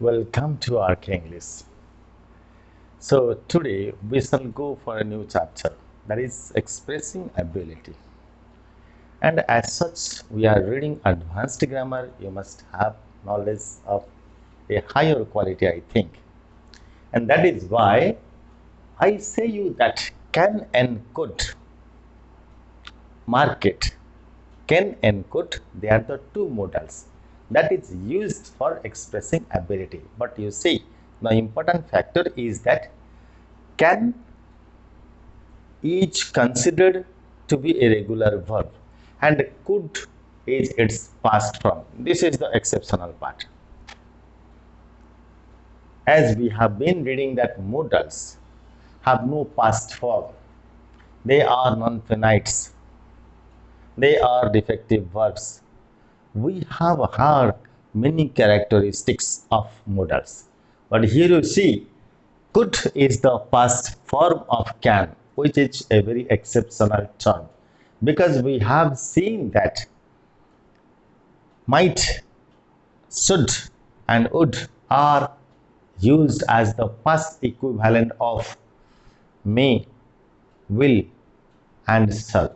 Welcome to Arc English. So today we shall go for a new chapter, that is expressing ability. And as such, we are reading advanced grammar. You must have knowledge of a higher quality, I think. And that is why I say you that can and could market. Can and could, they are the two modals that is used for expressing ability. But you see, the important factor is that can is considered to be a regular verb and could is its past form. This is the exceptional part. As we have been reading that modals have no past form, they are non-finites, they are defective verbs. We have heard many characteristics of modals, but here you see could is the past form of can, which is a very exceptional term because we have seen that might, should, and would are used as the past equivalent of may, will, and shall.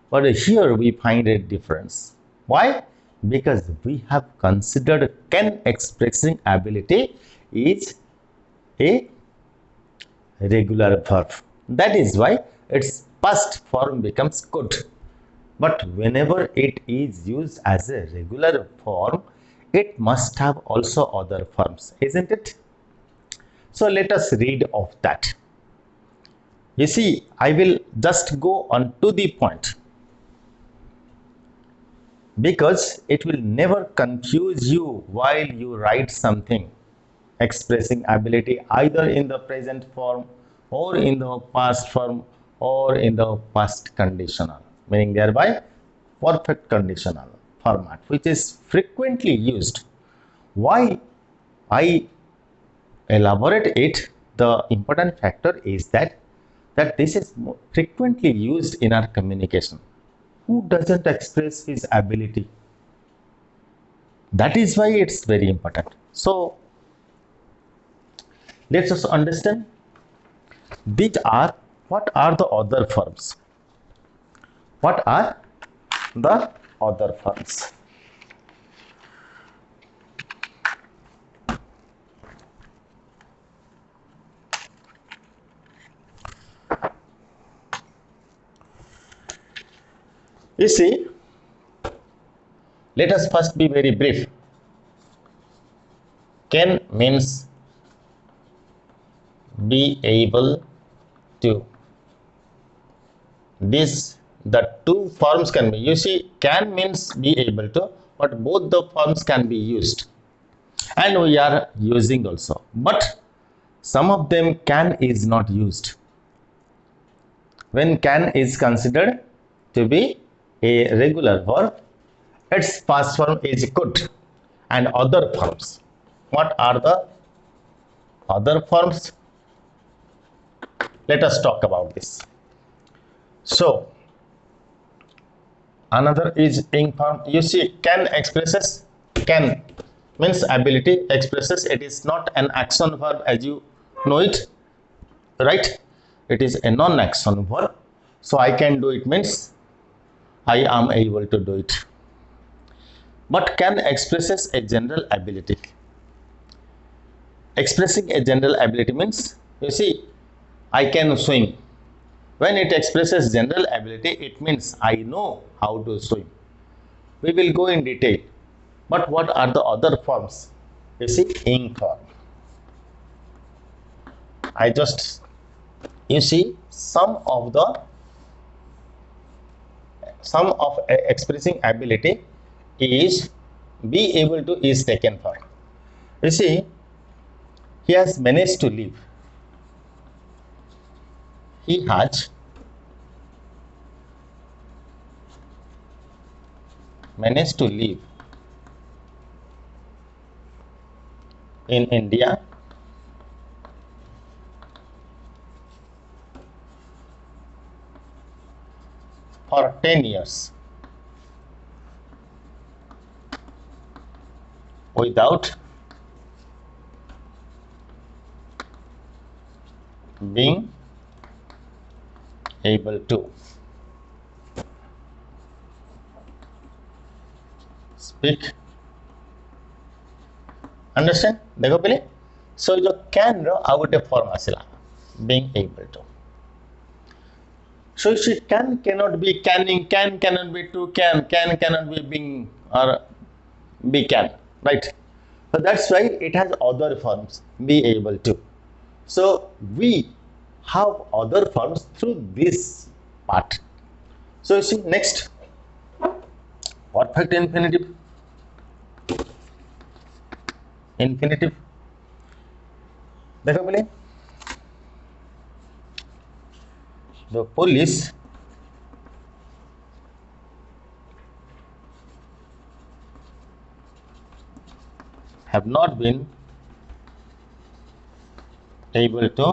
But here we find a difference. Why? Because we have considered can expressing ability is a regular verb. That is why its past form becomes could. But whenever it is used as a regular form, it must have also other forms, isn't it? So let us read of that. You see, I will just go on to the point because it will never confuse you while you write something expressing ability either in the present form or in the past form or in the past conditional, meaning thereby perfect conditional format, which is frequently used. Why I elaborate it, the important factor is that this is frequently used in our communication. Who doesn't express his ability? That is why it's very important. So let's just understand these are what are the other forms. What are the other forms? You see, let us first be very brief. Can means be able to. This the two forms can be. You see, can means be able to, but both the forms can be used, and we are using also. But some of them can is not used. When can is considered to be a regular verb, its past form is could, and other forms. What are the other forms? Let us talk about this. So, another is ing form. You see, can expresses can means ability expresses. It is not an action verb as you know it, right? It is a non-action verb. So I can do it means I am able to do it. But can expresses a general ability. Expressing a general ability means, you see, I can swim. When it expresses general ability, it means I know how to swim. We will go in detail. But what are the other forms? You see, ing form. I just, you see, some of expressing ability is be able to is taken for. You see, he has managed to live. He has managed to live in India for 10 years. without being able to speak. Understand? देखो पहले so जो can रो आ गोटे form आसिला being able to. So you see can cannot be canning, can cannot be to can cannot be being or be can, right? So that's why it has other forms, be able to. So we have other forms through this part. So you see next, perfect infinitive. Infinitive. देखो पहले the police have not been able to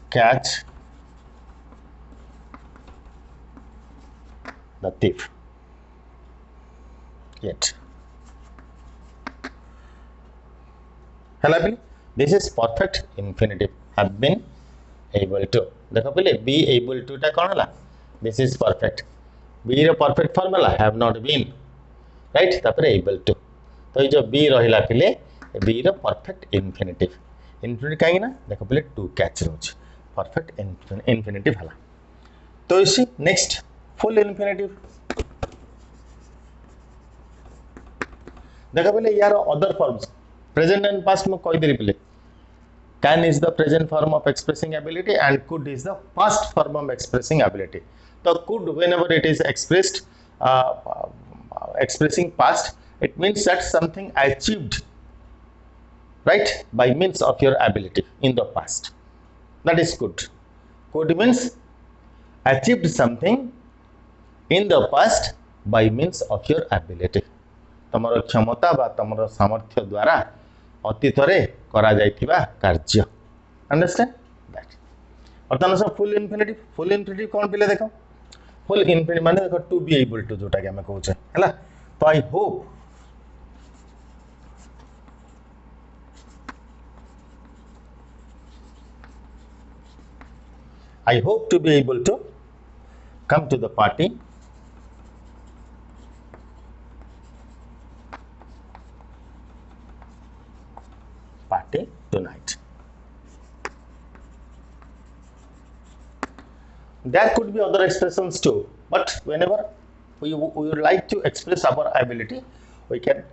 catch the thief yet. Hello, this is perfect infinitive. Have been able to. देखो पहले be able to टा कौन हला? This is perfect. be row perfect form हला have not been, right? तापर able to. तो ये जो be रहिला पहले be row perfect infinitive. Infinitive कहीं ना देखो पहले to catch rose. Perfect infinitive हला. तो इसी next full infinitive. देखो पहले यार other forms. Present and past में कोई देरी पहले can is the present form of expressing ability and could is the past form of expressing ability. So could whenever it is expressed expressing past, it means that something achieved, right, by means of your ability in the past. That is could. Could means achieved something in the past by means of your ability. तमरो क्षमता बा तमरो सामर्थ्य द्वारा अतीतरे करा जाइथिबा कार्य. Understand that. वर्तमान सब full infinitive कोन पिले देखो फुल इन्फिनिटिव माने देखो टू बी एबल टू जोटा के हम कहू छे हला. तो I hope to be able to come to the party tonight. There could be other expressions too, but whenever we would like to express our ability, we can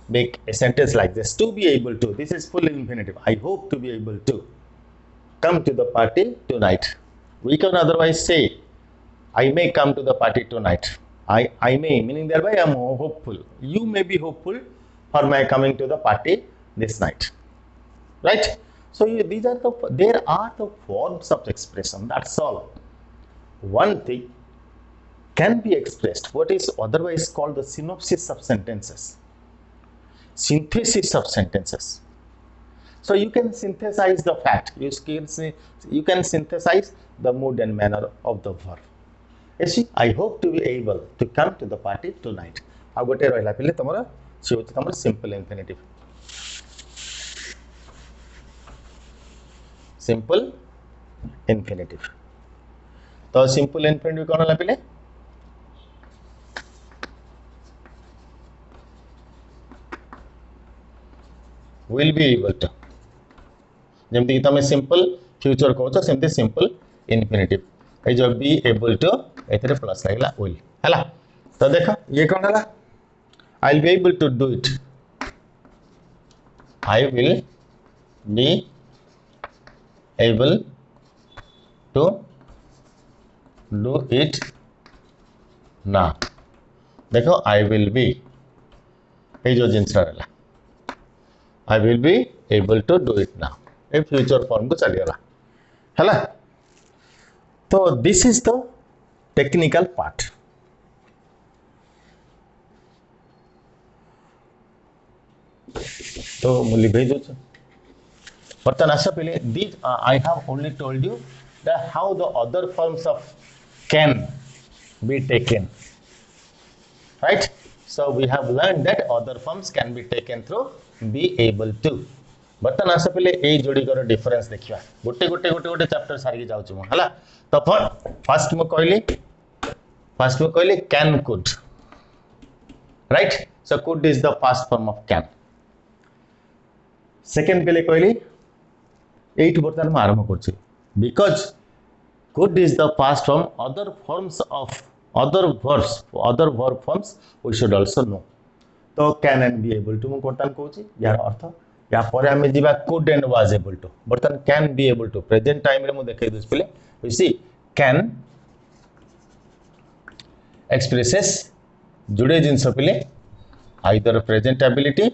make a sentence like this: to be able to. This is full infinitive. I hope to be able to come to the party tonight. We can otherwise say, I may come to the party tonight. I may, meaning thereby I am hopeful. You may be hopeful for my coming to the party this night. Right? So these are there are the forms of expression. That's all. One thing can be expressed, what is otherwise called the synopsis of sentences, synthesis of sentences. So you can synthesize the fact, you can synthesize the mood and manner of the verb. You see, I hope to be able to come to the party tonight. Now gote rahila pile tomara se hoche tomara simple infinitive. Simple infinitive. तो simple infinitive कौन होला पिले will be able to. जेमती कि तमे simple future कहछ सेमती simple infinitive. ए जो be able to एथरे plus लागला will हला. तो देखो ये कौन हला I will be able to do it. I will be able to do it now. देखो I will be ये जो जिनस रहला I will be able to do it now. ये फ्यूचर फॉर्म को चली गला हला. तो this is the technical part. तो मुली भेजो बर्तन आशा पहले these I have only told you that how the other forms of can be taken, right? So we have learned that other forms can be taken through be able to. बर्तन आस पे ये जोड़ीकर difference देखा गोटे गोटे गोटे गोटे chapter सारिकी जाऊँ मुझे तो फर्स्ट मुझे कहली can could, right? So could is the past form of can. Second पे कहली एट बर्तमान मुझे आरंभ कर because could is the past form other forms of other verb forms we should also know. तो can and be able to मुझे बर्तमान कहूँ यार अर्थ या परे आमे जीवा could and was able to. बर्तमान can be able to present time रे मु देखाई दोस पले यू सी कैन एक्सप्रेसेस जुड़े जिनस पले आइदर प्रेजेंट एबिलिटी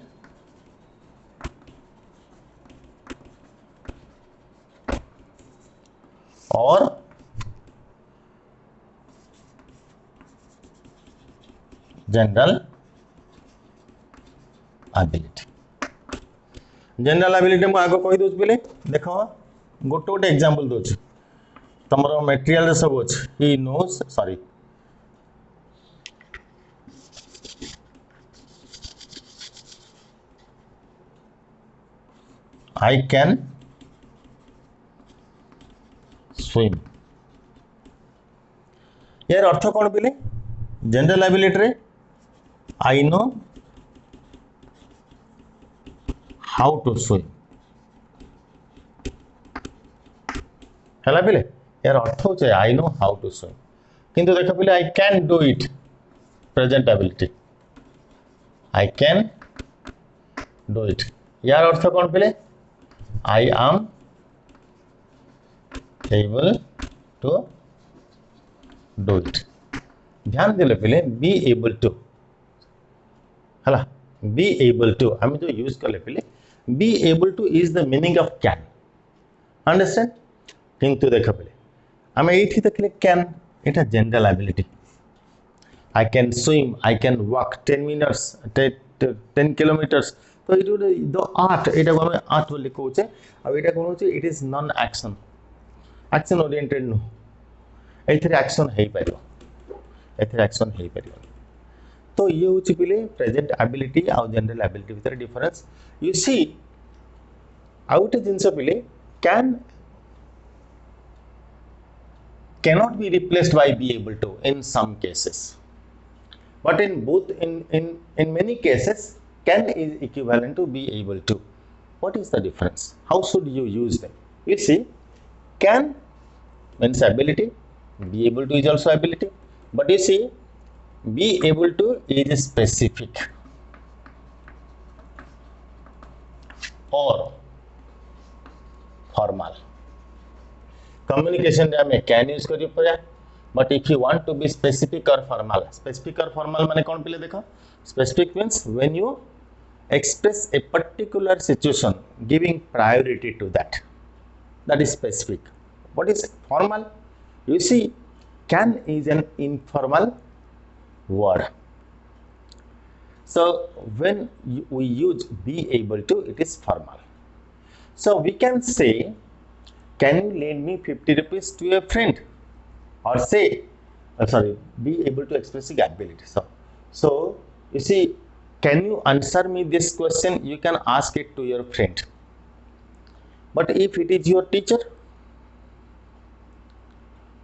और जनरल एबिलिटी. जनरल एबिलिटी मुझे आगे कही दूसरी पे देख गोटे गोटे एग्जांपल दूसरी तुम मेटेरियल सब अच्छे ही knows sorry I can swim. यार अर्थ कौन पे जनरल एबिलिटी रे I know how to swim है पे यार अर्थ हो I know how to swim किंतु देख पे I can do it present ability I can do it. यार अर्थ कौन पे I am able to do it. ध्यान देले पे बी एबल टू है बी एबल टू आम जो यूज कले पे be able two is the meaning of can understand. किंतु देख पे आम ये देखिले कैन ये general ability I can swim I can walk 10 minutes 10 kilometres. तो ये द आर्ट यहाँ आम आर्ट बोली कहे आईटा कौन हो it is non action action oriented नु एथरे एक्शन हो पार एक्शन हो पार. तो ये हूँ पे प्रेजेंट एबिलिटी आउ जनरल एबिलिटी भितर डिफरेंस. यू सी आउ गोटे जिनस पे cannot be replaced by be able to in some cases, but in many cases can is equivalent to be able to. What is the difference? How should you use them? You see, can means ability, be able to is also ability, but you see be able to is specific or formal. Communication रे can use करी पड़ा, but if you want to be specific or formal माने कौन पहले देखो specific means when you express a particular situation giving priority to that is specific. What is formal? You see, can is an informal word. So when we use be able to, it is formal. So we can say, can you lend me 50 rupees to a friend, or say be able to expressing ability. So you see, can you answer me this question? You can ask it to your friend. But if it is your teacher,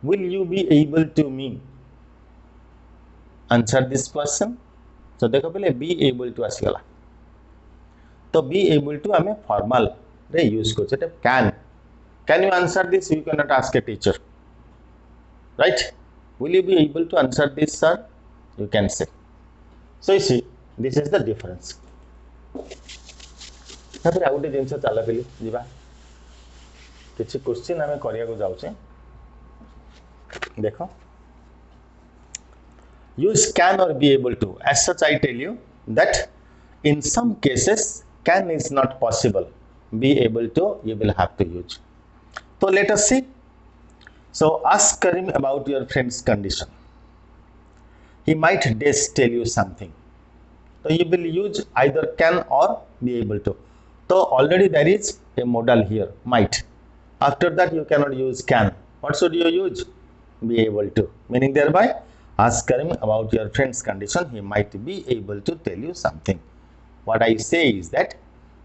will you be able to me answer this question? So देखो पहले be able to आसीगला. तो be able to हमें formal रे use को Cheti can you answer this? You cannot ask a teacher, right? Will you be able to answer this, sir? You can say. So you see, this is the difference. तापर आउ गोटे जिनस चला पे जीवा किछि क्वेश्चन आमे करिया को जाउछे. देखो, use can or be able to. As such, I tell you that in some cases can is not possible. Be able to you will have to use. So let us see. So ask Karim about your friend's condition. He might just tell you something. So you will use either can or be able to. So already there is a modal here, might. After that you cannot use can. What should you use? Be able to. Meaning thereby Ask him about your friend's condition. He might be able to tell you something. What I say is that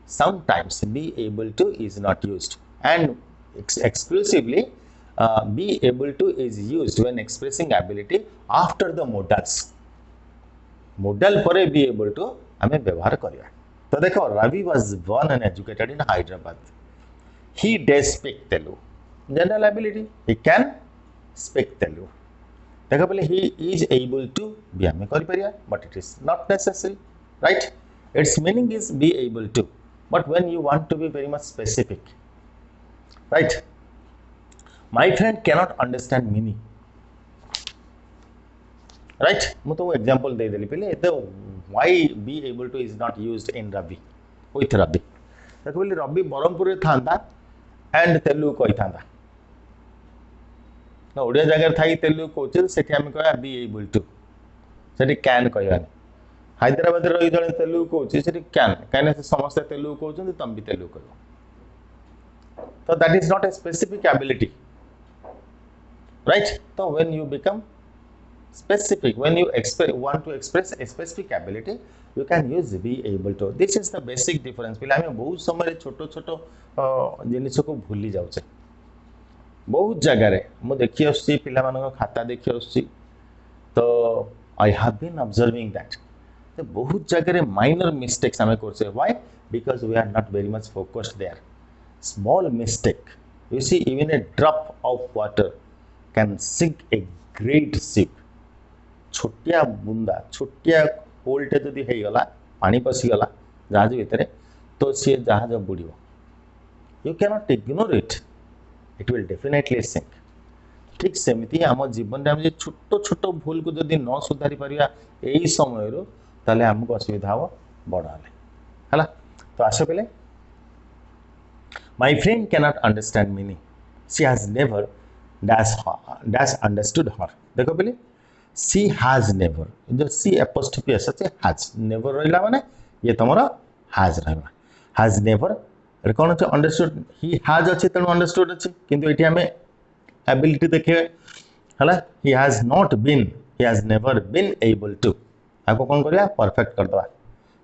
sometimes be able to is not used, and exclusively be able to is used when expressing ability after the modals. Modal pare be able to ame व्यवहार करिया. तो देखो, Ravi was born and educated in Hyderabad. He does speak Telugu. General ability, he can speak Telugu. देखो पहले he is able to भी हमें कर परिया, but it is not necessary, right? Its meaning is be able to, but when you want to be very much specific, right? My friend cannot understand meaning, right? मैं तो example दे देली पहले. तो why be able to is not used in Ravi with Ravi. देखो पहले Ravi Barampur रे थांदा and Telugu कोई थांदा. ना ओडिया जगह थाई तेलुगु कोचे सेठी हम कहया be able to, Sethi can कहयानी. Hyderabad रही जड़े तेलुगु कोचे सेठी can, कहने से समस्त तेलुगु कोचन तुम भी तेलुगु करो. So that is not a specific ability, right? So when you become specific, when you want to express a specific ability, you can use be able to. This is the basic difference. पिला में बहुत समय छोटो छोटो जिनिस को भूली जाउछे. बहुत जगह रे मु देखि आसी पिला मानको खाता देखि आसी, तो I have been observing that. तो बहुत जगह रे minor mistakes हमें करछे. Why? Because we are not very much focused there. Small mistake, you see, even a drop of water can sink a great ship. छोटिया बुंदा, छोटिया होलटे जदि हे गला, पानी पसी गला जहाज भितरे, तो से जहाज बुड़िबो. You cannot ignore it. It will definitely sink. ठीक सेमिति आम जीवन रे हम जे छोटो छोटो भूल को जदि न सुधारी परिया एई समय रो, ताले हमको असुविधा हो बडाले. हला तो आशा पले My friend cannot understand meaning. She has never dash understood her. देखो पहले she has never, जो she apostrophe আছে has, never रहिला माने ये तमरा has रहबा. Has never रे कोन ଅଛି understood, he has अछि तणु understood अछि, किंतु एठी हमें ability देखे हला. He has not been, he has never been able to, आको कोन करिया परफेक्ट कर दवा.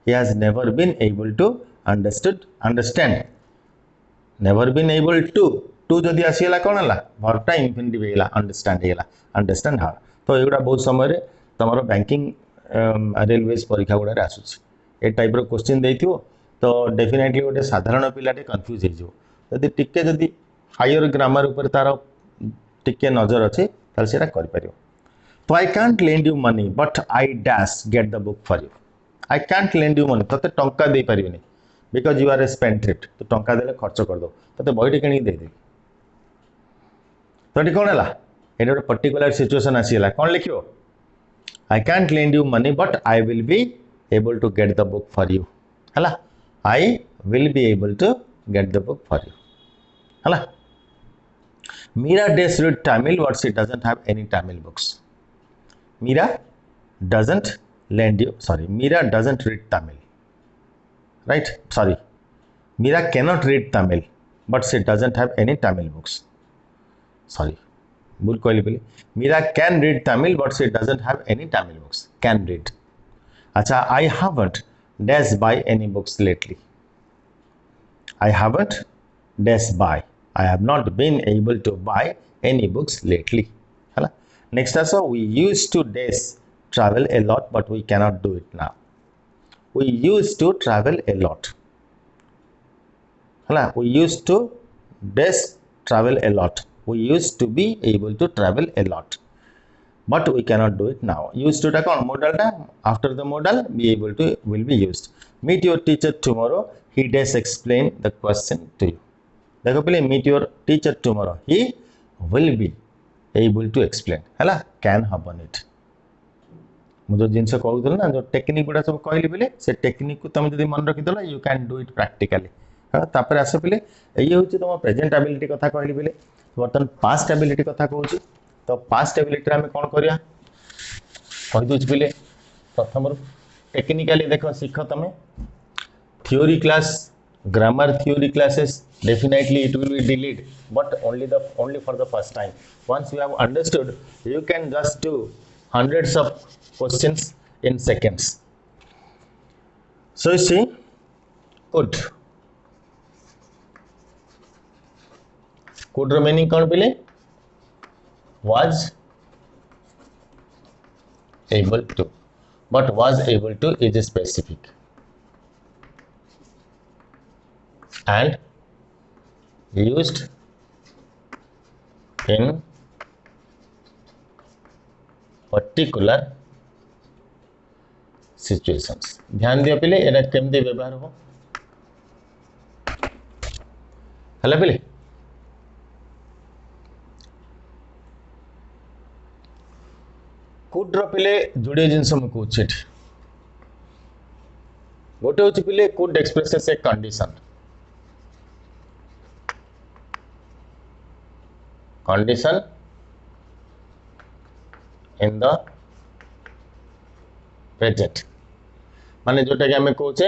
He has never been able to understand. Never been able to जदि आसीला कोन हला वर्ब टा इंफिनिटिव हेला, अंडरस्टैंड हेला, अंडरस्टैंड हाउ. तो एगुडा बहुत समय रे तमरो बैंकिंग रेलवेज परीक्षा गुडा रे आसुची ए टाइप रो क्वेश्चन देथियो, तो डेफिनेटली गोटे साधारण पिलाटे कंफ्यूज हे जो. जदि टिके जदि हायर ग्रामर ऊपर तार टिके नजर अछि ताल सेरा कर परियो. तो आई can't lend you money but I dash gate the book for you. I can't lend you money, तते टंका दे परिबेनी बिकॉज यू आर ए स्पेंड्रिफ्ट. तो टंका देले खर्च कर दो, तते बहिटे किनी दे दे. तो एटी कोन हला, एटी गोटे पर्टिकुलर सिचुएशन आसीला, कोन लिखियो I can't lend you money but I will be able to get the book for you. हला I will be able to get the book for you. हला Mira does read Tamil but she doesn't have any Tamil books. Mira doesn't read Tamil, right? Sorry, Mira cannot read Tamil but she doesn't have any Tamil books. Sorry, भूल कहली बोली. Mira can read Tamil but she doesn't have any Tamil books. Can read. अच्छा, I haven't dash buy any books lately. I haven't dash buy, I have not been able to buy any books lately. Hala. Next also, we used to dash travel a lot but we cannot do it now. We used to travel a lot. Hala. We used to dash travel a lot. We used to be able to travel a lot but we cannot do it now. Used to ta kon modal ta, after the modal be able to will be used. Meet your teacher tomorrow, he does explain the question to you. देखो पहले meet your teacher tomorrow, he will be able to explain. हला can happen it. मुझे जिनसे कहूँ ना जो technique गुड़ा सब कहली पहले से टेक्निक को तुम जब मन रखी दला you can do it practically. हाँ तापर आसे पहले ये होची तुम प्रेजेंट एबिलिटी कथा कहली पहले. बर्तन पास्ट एबिलिटी कथा कहूँ, तो पास्ट एबिलिटी आम कौन करिया कहि दोछ पहले. प्रथम टेक्निकली देखो सीख तुम theory class, grammar theory classes, definitely it will be delayed but only for the first time. Once you have understood, you can just do hundreds of questions in seconds. So you see, could meaning कौन पिले? Was able to, but was able to is specific and used in particular situations. ध्यान दियो पिले era केमती व्यवहार हो हला पिले could रो पिले जोड़े जिनस मु कहूँ गोटे हूँ पिले could expresses a condition in the present माने जोटा कि हमें कहूचे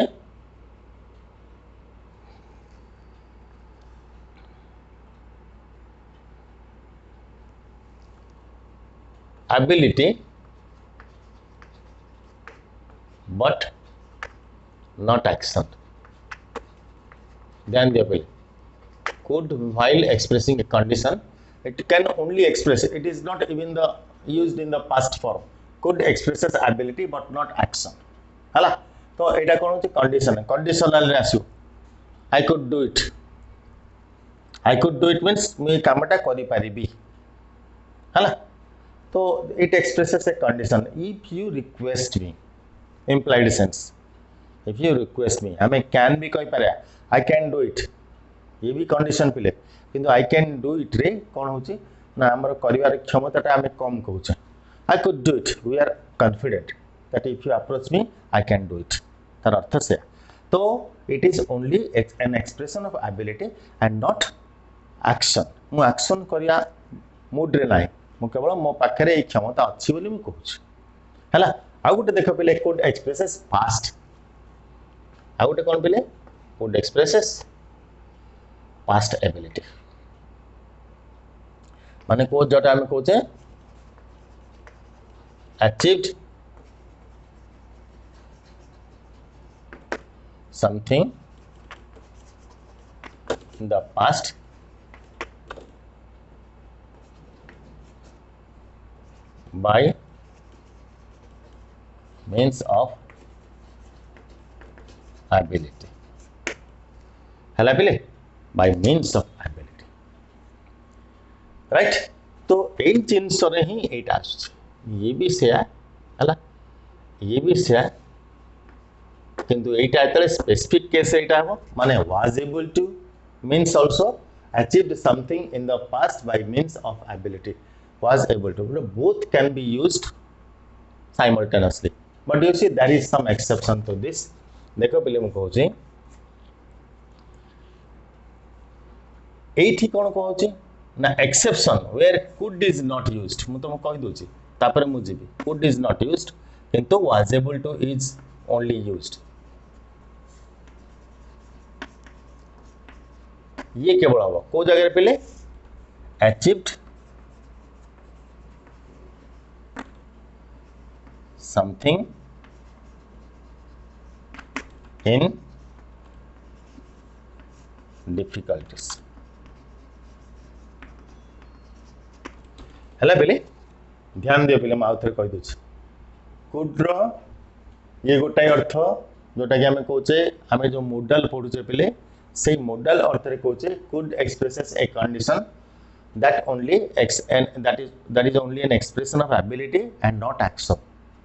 ability but not action. ध्यान दियो पहले could while expressing a condition it can only express it is not even the used in the past form. Could expresses ability but not action हला तो एटा कोन होची कंडीशन है कंडीशनल रे आसु I could do it means मैं कामटा करि परिबी हला तो it expresses a condition if you request me implied sense if you request me हमें can भी कहि पारे I can do it ये भी कंडीशन पिले किंतु I can do it रे कोन होची ना हमर करिवार क्षमताटा हमें कम कहूचे I could do it we are confident that if you approach me I can do it तार अर्थ से तो it is only an expression of ability and not action मु एक्शन करिया मूड रे नाही मु केवल मो पाखरे ए क्षमता अछि बोली मु कहूची हला आ गुटे देखो पले could expresses past आ गुटे कोन पले could expresses past ability माने को जोटा हम कहूचे achieved something in the past by means of ability हला पिले by means of ability right तो एई जिंस रे ही एटा आछ ये भी सेया हला ये भी सेया किंतु एटा एतले स्पेसिफिक केस एटा हो माने was able to means also achieved something in the past by means of ability was able to both can be used simultaneously but you see there is some exception to this देखो पहले मु कहूँ एठी कोन कहूँ ना exception where could is not used मु तुम कहि दोची तापर मु GB could is not used किंतु was able to is only used ये केवल हम को जगह पे achieved something in difficulties हला पे ध्यान दियो पे आउ थे कही दूसरी could रो ये गोटाए अर्थ जोटा कि आम कहे आम जो मॉडल पढ़ुचे पे से मॉडल अर्थ रे कहे could expresses a condition that is only an expression of ability and not action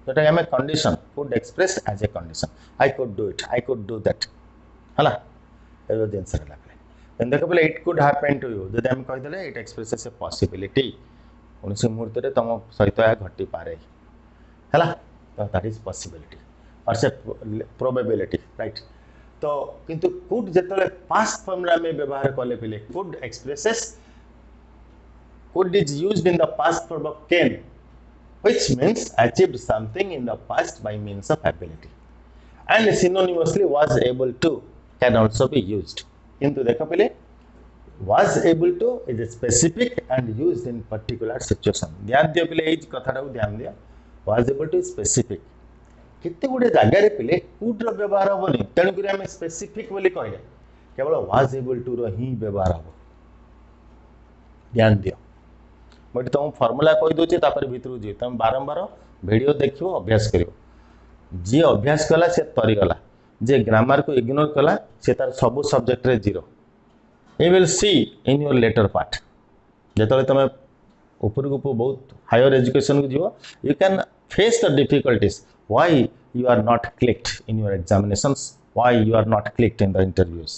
जोटा कि आम condition could express as a condition I could do it I could do that हला ए जिंस रे लागले देखो पे it could happen to you जदि हम कहि देले it expresses a possibility उनसे मुहूर्त रे तम सहित या घटी पारे हला तो that is possibility और से probability right तो किंतु could जतले past form रे में व्यवहार करले पिले could expresses could is used in the past form of can which means achieved something in the past by means of ability and synonymously was able to can also be used किंतु देखो पिले was able to is specific and used in particular situation ध्यान दियो पिले as कथाटा को ध्यान दिया was able to specific केते गुडे जगार पिले कुड रो व्यवहार हेनी तेणुक आम स्पेसिफिक बोली कहले केवल वाज एबल टू रो ही व्यवहार हम ध्यान दियो मुझे तुम फर्मुला कही दूचे भितर जी तुम बारंबार वीडियो देखो अभ्यास कर जी अभ्यास कला से तरीगला जे ग्रामर को इग्नोर कला से तार सब सब्जेक्ट रे zero you will see in your latter part जो तुम ऊपर को बहुत हायर एजुकेशन को जीव you can face the difficulties why you are not clicked in your examinations, why you are not clicked in the interviews,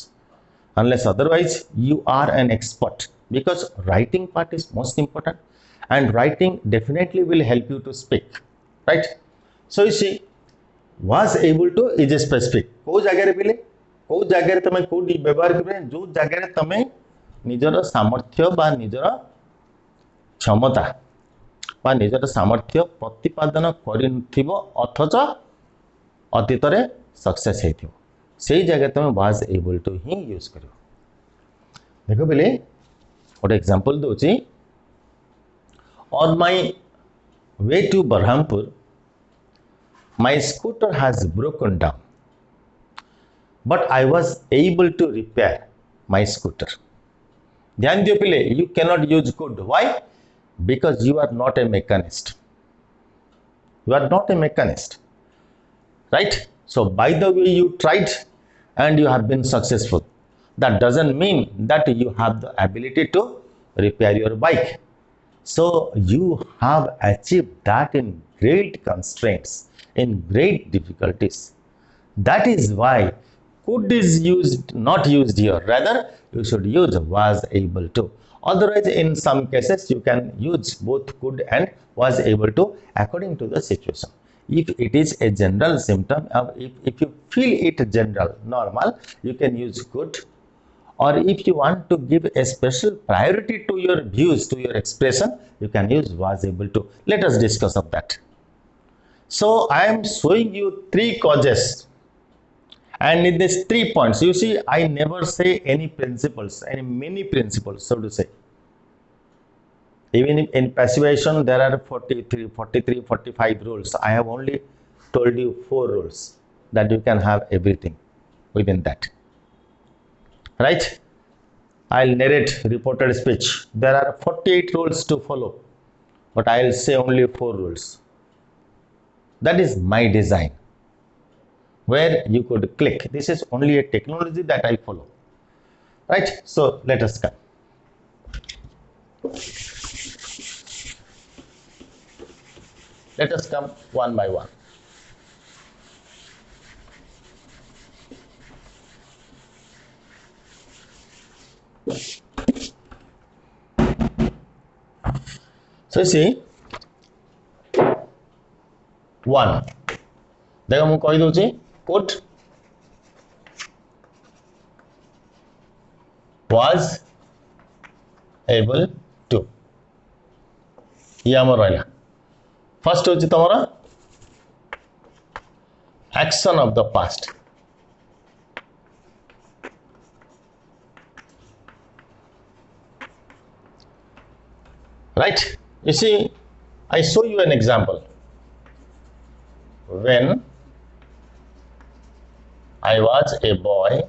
unless otherwise you are an expert, because writing part is most important and writing definitely will help you to speak, right? So you see was able to is a specific को जगह रे पिले को जगह रे तमे को व्यवहार करे जो जगह रे तमे निजर सामर्थ्य बा निजर क्षमता बा निजर सामर्थ्य प्रतिपादन कर अथच अतीत सक्सेस हो से जगह तुम वाज एबल टू ही यूज कर देख बोले गोटे एग्जांपल दूची on my way to Berhampur my scooter has broken down but I was able to repair my scooter ध्यान दियो पिले you can not use could why because you are not a mechanist, you are not a mechanist, right? So by the way you tried and you have been successful, that doesn't mean that you have the ability to repair your bike. So you have achieved that in great constraints, in great difficulties. That is why could is used, not used here, rather you should use was able to. Otherwise in some cases you can use both could and was able to according to the situation. If it is a general symptom, if you feel it general normal, you can use could, or if you want to give a special priority to your views, to your expression, you can use was able to. Let us discuss of that. So I am showing you 3 causes, and in these 3 points you see I never say any principles, any many principles, so to say. Even in passivation there are 45 rules. I have only told you 4 rules that you can have everything within that, right? I'll narrate reported speech. There are 48 rules to follow, but I'll say only 4 rules. That is my design, where you could click. This is only a technology that I follow, right? So let us come. Let us come one by one. So see, 1 देखो मु कहि दोची could was able to ये हमर रहला first होची तमरा action of the past right. You see I show you an example. When I was a boy,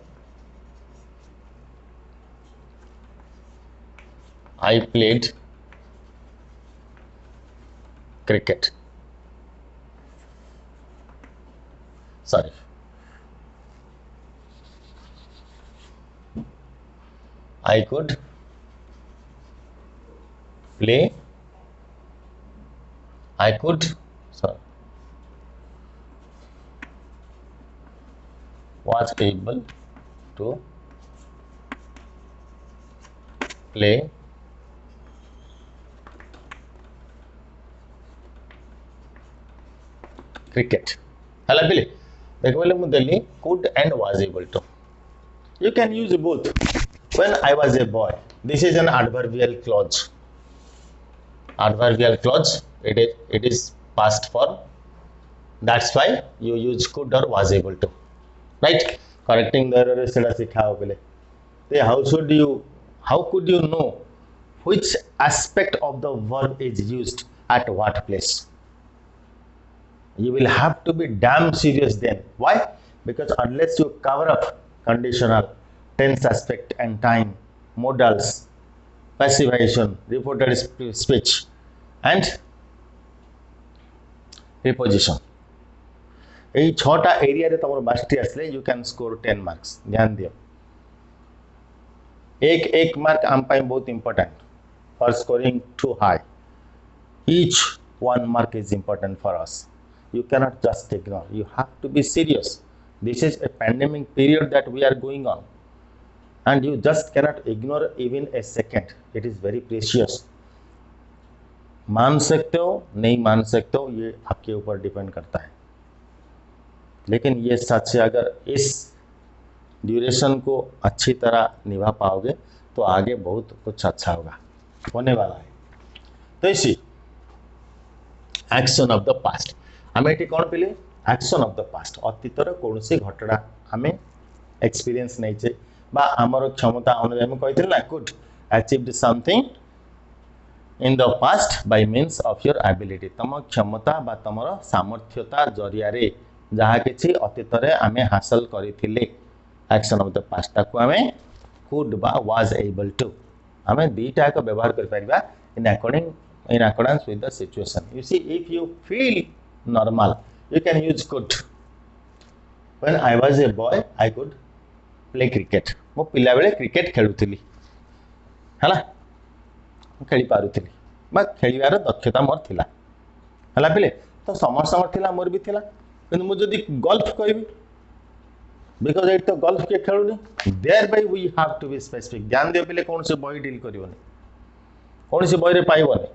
I played cricket. Sorry. I could play. I could, sorry, was able to play cricket. Hello, Billy. Could and was able to. You can use both. When I was a boy, this is an adverbial clause. Adverbial clause, it is past form. That's why you use could or was able to. Right? Correcting the error is how could you know which aspect of the verb is used at what place? You will have to be damn serious then. Why? Because unless you cover up conditional, tense aspect and time, modals, passivation, reported speech, and preposition. এই ছটা এরিয়ারে তোমার মাস্টারি আসলে you can score 10 marks. ध्यान दियो. एक mark आम पाई बहुत important for scoring too high. Each 1 mark is important for us. You cannot just ignore. You have to be serious. This is a pandemic period that we are going on, and you just cannot ignore even a second. It is very precious. मान सकते हो नहीं मान सकते हो ये आपके ऊपर डिपेंड करता है, लेकिन ये सच है अगर इस ड्यूरेशन को अच्छी तरह निभा पाओगे तो आगे बहुत कुछ अच्छा होने वाला है. तो इसी एक्शन ऑफ द पास्ट आम ये कौन पिले एक्शन ऑफ द पास्ट अतीतर कौन सी घटना आम एक्सपीरियंस नहीं बा आमर क्षमता अनुसार कही ना could achieved something in the passed by means of your ability तुम क्षमता बा तुम सामर्थ्यता जरिया जहाँ कि अतीत आम हासिल करथिले एक्शन ऑफ द पास्ट ताकू आम कुड बा वाज एबल टू आम दीटा एक व्यवहार कर परिबा in accordance with the situation. You see, if you feel normal, you can use could. When I was a boy, I could play cricket. मो पिला बेले क्रिकेट खेलुथिली हला खेली पारुथिली बा खेलिवार दक्षता मोर थिला हला पिले तो समस्त थिला मोर भी थिला किंतु मु जदी गोल्फ कहबी बिकॉज़ इट तो गोल्फ के खेलुनी thereby we have to be specific. ध्यान दियो पिले कौन से बॉय डील करिवनी कौन से बॉय रे पाइबनी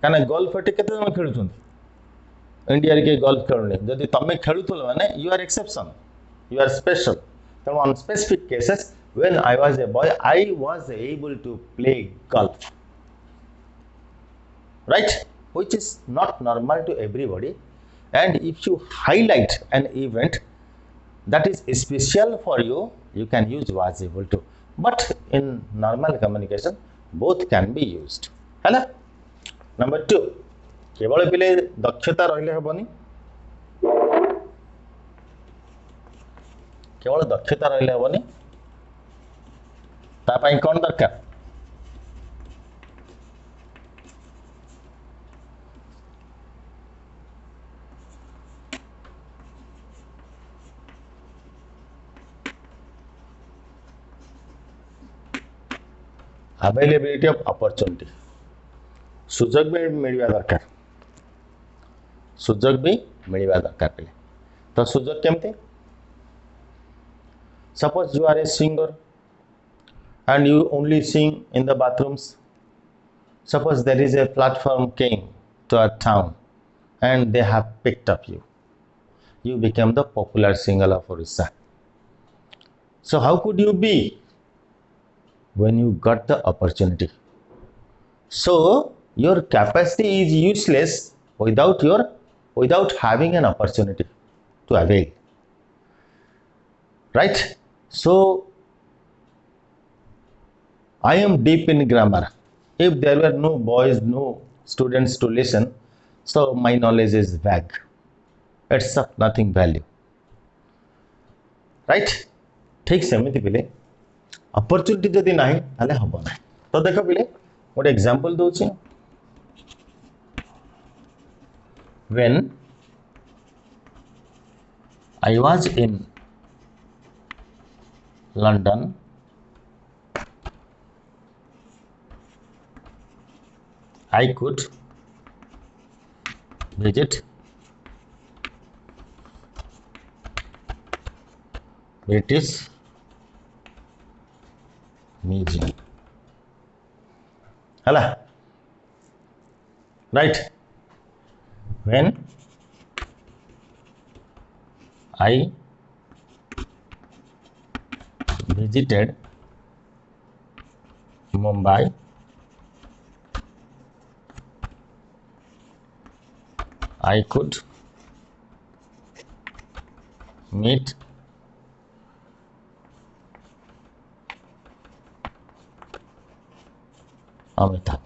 कहना गोल्फ एटे केते जन खेलुछंती इंडिया रे के गोल्फ खेलुनी जदी तमे खेलुथल माने you are exception you are special. So on specific cases, when I was a boy, I was able to play golf, right? Which is not normal to everybody. And if you highlight an event that is special for you, you can use was able to. But in normal communication, both can be used. Hello? Number 2, केवल पिले दक्षता रहिले हेबनी केवल दक्षता रहिले हेबनी ता पई कोन दरकार अवेलेबिलिटी ऑफ अपॉर्चुनिटी सुजोग भी मिलवा दरकार सुजोग भी मिलवा दरकार पिले तो सुजोग केमती suppose you are a singer and you only sing in the bathrooms. Suppose there is a platform came to a town and they have picked up you became the popular singer of Orissa. So how could you be when you got the opportunity? So your capacity is useless without having an opportunity to avail, right? So I am deep in grammar. If there were no boys, no students to listen, so my knowledge is vague. It's of nothing value, right? ठीक सेमिति पिले opportunity जदि नाही ताले हबो ना. तो देखो पिले गोटे example दोछि. When I was in London, I could visit British Museum. Hello, right? When I visited Mumbai, I could meet Amitabh.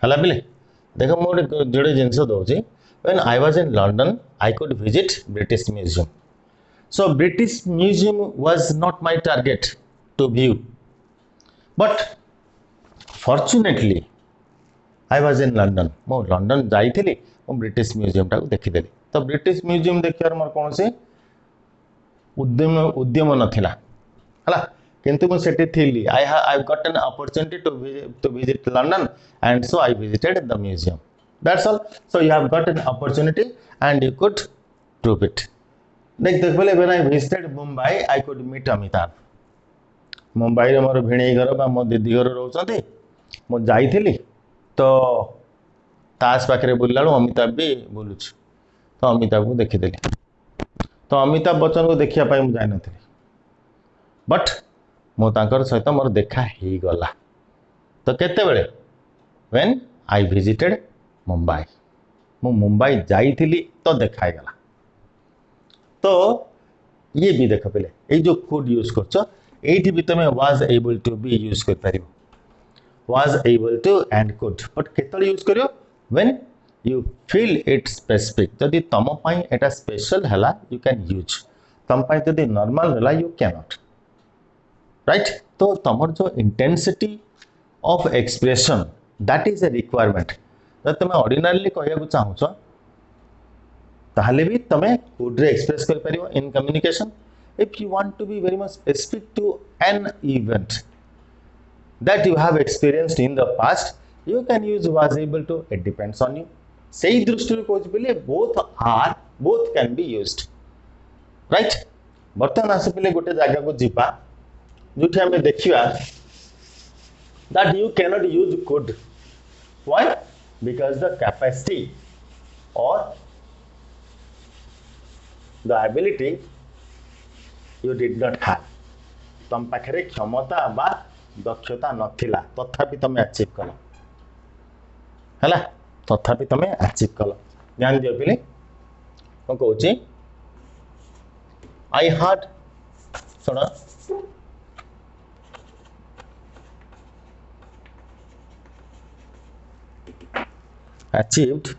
हला पिले देख मुझे जोड़े जिनस दौर When I was in London, I could visit British Museum. So British Museum was not my target to view. But fortunately, I was in London. ମୁଁ London ଯାଇଥିଲି ମୁଁ British ମ୍ୟୁଜିୟମଟାକୁ ଦେଖିଦେଲି ତ ବ୍ରିଟିଶ ମ୍ୟୁଜିୟମ ଦେଖିବାର ମୋର କୌଣସି ଉଦ୍ୟମ ନଥିଲା ହେଲା କିନ୍ତୁ ମୁଁ ସେଠି ଥିଲି I got an opportunity to visit London and so I visited the museum. That's all. So you have got an opportunity and you could prove it. देख बोले when I visited Mumbai I could meet Amitabh. Mumbai रे मोर भिणेई घर बा मो दीदी घर रोचंती मु जाइथिली तो ताश पाखे बुलला अमिताभ भी बुलूच तो अमिताभ को देखीदेली तो अमिताभ बच्चन को देखा मुझे जान बट मो सहित मोर देखा ही गला तो केतेबेले व्हेन आई विजिटेड मुंबई मु मुंबई जाइथिली तो देखा गला तो ये भी देख पे ये जो कोड यूज कर ये भी तुम was able to be use कर पार was able to and could but केतल यूज करियो when you feel it specific जदि तम पई एटा स्पेशल हला you can use तम पई जदि नॉर्मल हला you cannot right तो तमर जो intensity of expression that is a requirement जब तुम ऑर्डिनरली कहया को चाहूछ ताहले भी तमे could रे एक्सप्रेस कर परियो in communication if you want to be very much specific to an event that you have experienced in the past you can use was able to it depends on you सही दृष्टि को बोले both can be used right बर्तमान आसे पहले गोटे जगह को जीवा जोठी हमें देखिवा that you cannot use could why because the capacity or the ability you did not have तम पाखरे क्षमता बा दक्षता नथिला तथापि तमे अचीव कल हैला तथापि तमे अचीव कल ध्यान दियो पिले को कहूची I had soon achieved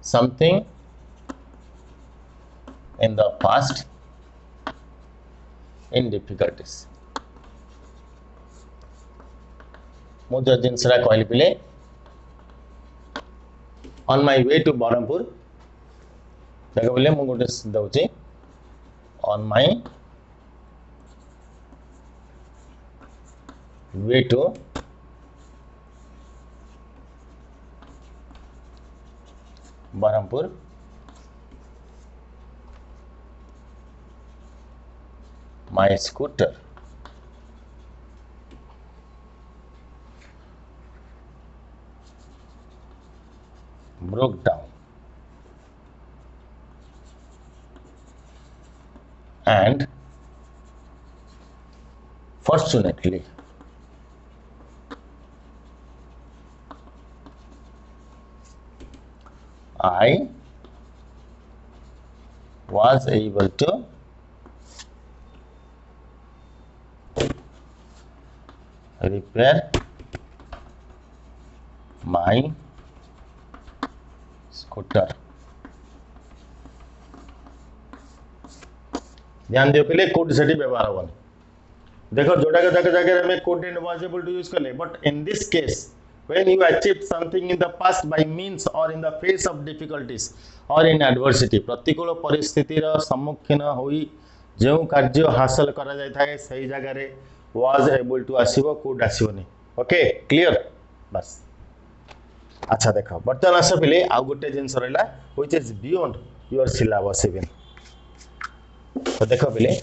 something in the past in difficulties मु जो जिनसरा कहली पिले on my way to Barampur देखो बोले मु गोटे दउची on my way to Barampur my scooter broke down and fortunately I was able to repair my scooter ध्यान दियो पहले कोड सेठी व्यवहार होनी देखो जोड़ा जगह में code and was able to use करले but in this case when you achieved something in the past by means or in the face of difficulties or in adversity प्रतिकूल परिस्थिति रा सम्मुखीन होई जो कार्य हासिल करा जाय थाए सही जगह रे was able to आसीबो could आसीबोनी ओके क्लियर बस अच्छा देखो बर्तमान आस पे आउ गोटे जिनस रहा which is beyond your syllabus even तो देख पे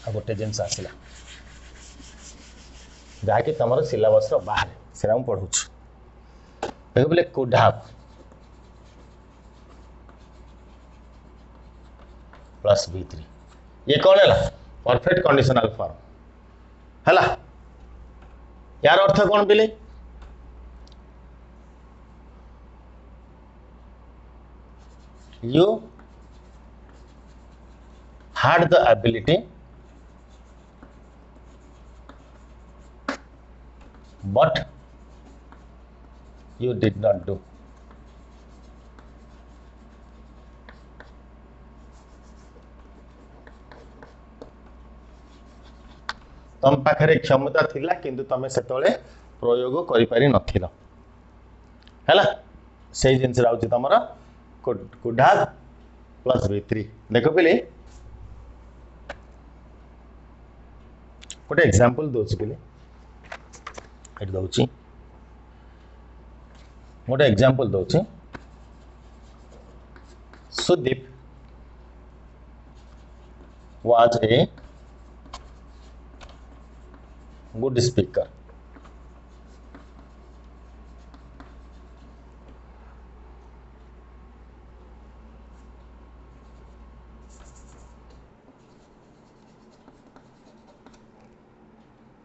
आ गोटे जिनस आसला जहाँकि तुम सिलेबस बाहर से पढ़ू देख पे कुड हैव प्लस V3 ये कौन है परफेक्ट कंडीशनल फॉर्म है यार अर्थ कौन पे you had the ability but you did not do. तुम पाखे क्षमता थिला किंतु तुम से प्रयोग कर नथिल है से जिन तुम कुड हैव प्लस V3 देख पे गोटे एग्जांपल दूसरी पे दौची गोटे एग्जांपल दौची Sudeep was a good speaker.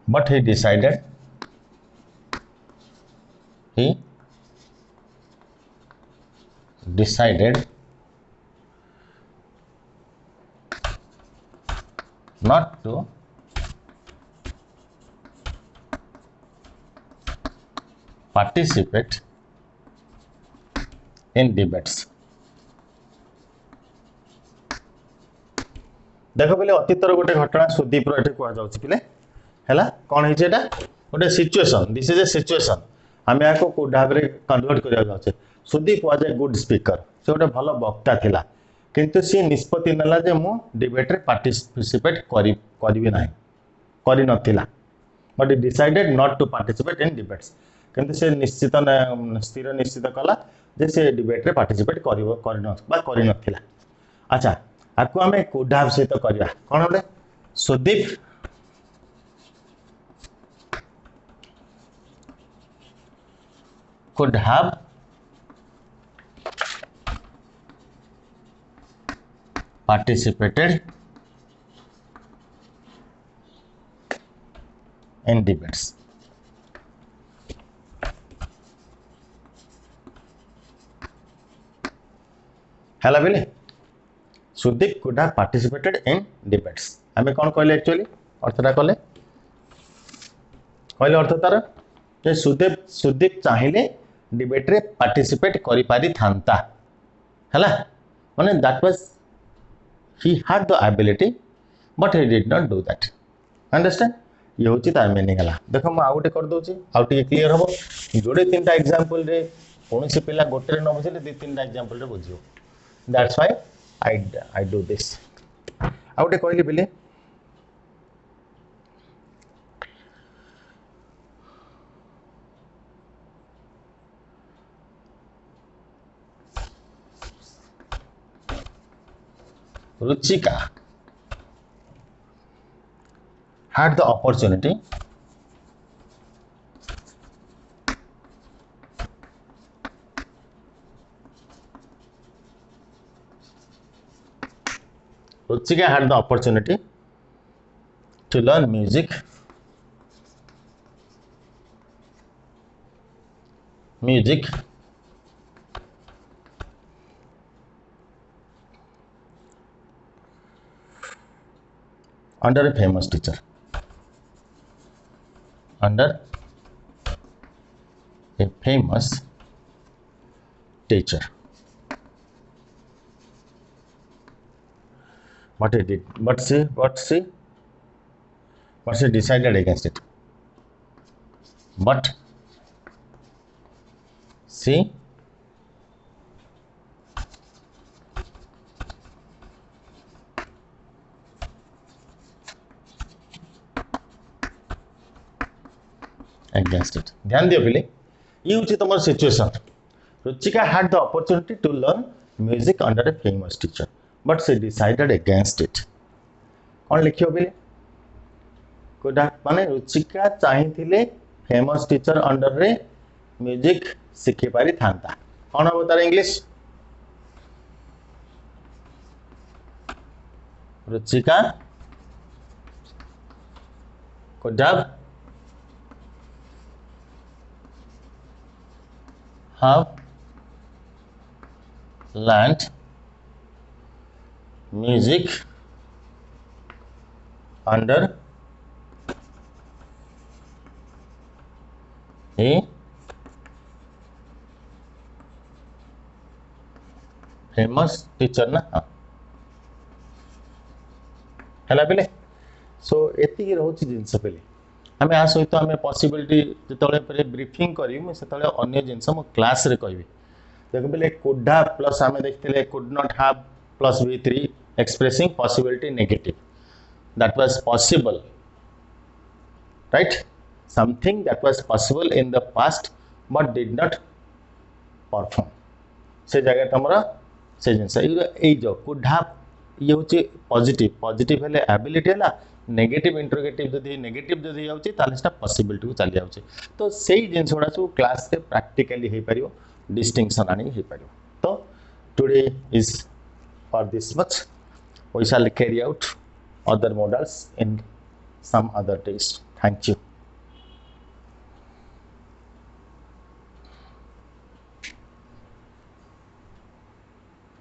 But he decided not to participate in debates. देख पे अतीतर गोटे घटना सुदीप रे कह जाए है कौन है गोटे situation this is a situation um या कुड हैव रे कन्वर्ट करा जाचे Sudeep was a good speaker से गोटे भल वक्ता थिला किंतु सी निष्पत्ति नेला जे मु डिबेट रे पार्टिसिपेट करिवि नाही करि नथिला but he decided not to participate in debates किंतु से निश्चित स्थिर निश्चित कला जे से डिबेट रे पार्टिसिपेट करि नथिला। अच्छा आपको आम कुड हैव सहित करवा कौन बोले Sudeep could have participated in debates. हैला बेले Sudeep could have participated in debates आमे कौन कहले एक्चुअली अर्थटा कहले अर्थ तार जे सुदीप चाहिए डिबेट रे पार्टिसिपेट करि पारि थांता हैला माने that was he had the ability but he did not do that understand ये होची तार मीनिंग हला देखो म आउटे कर दोची आउटे क्लियर हबो जोडे तीनटा एग्जांपल रे कोनोसी पिला गोटे रे न बुझिले दि तीनटा एग्जांपल रे बुझियो that's why I do this आउटे कहली बिले Ruchika had the opportunity to learn music under a famous teacher but she decided against it but she against it ध्यान दियो पिले ये होची तमर situation Ruchika had the opportunity to learn music under a famous teacher but she decided against it कौन लिखियो पिले कोडा माने रुचिका चाहिथिले फेमस टीचर अंडर रे म्यूजिक सिखि पारि थांता कौन हो तार English Ruchika could have learned music under a famous teacher ना हाँ है पे सो एति रोचे जिनस पे आम आ सहित आम पॉसिबिलिटी जो ब्रीफिंग करी से अन्य जिनस मो क्लास रे कहबी देख पे कुड हैव प्लस आम देखते could not have plus V3 expressing possibility negative that was possible right something that was possible in the past but did not perform से जगह तुम से जिनस ये जो कुड हैव ये हूँ पॉजिटिव पॉजिटिव हेले एबिलिटी है नेगेटिव इंटरोगेटिव जदि नेगेटिव जदि जाऊँगी ताले पॉसिबिलिटी को चली जाऊँगी तो सही जिन गुड़ा सब क्लास रे प्रैक्टिकली हो पार डिस्टिंक्शन आनी हो पार तो today is for this much we shall carry out other models in some other days thank you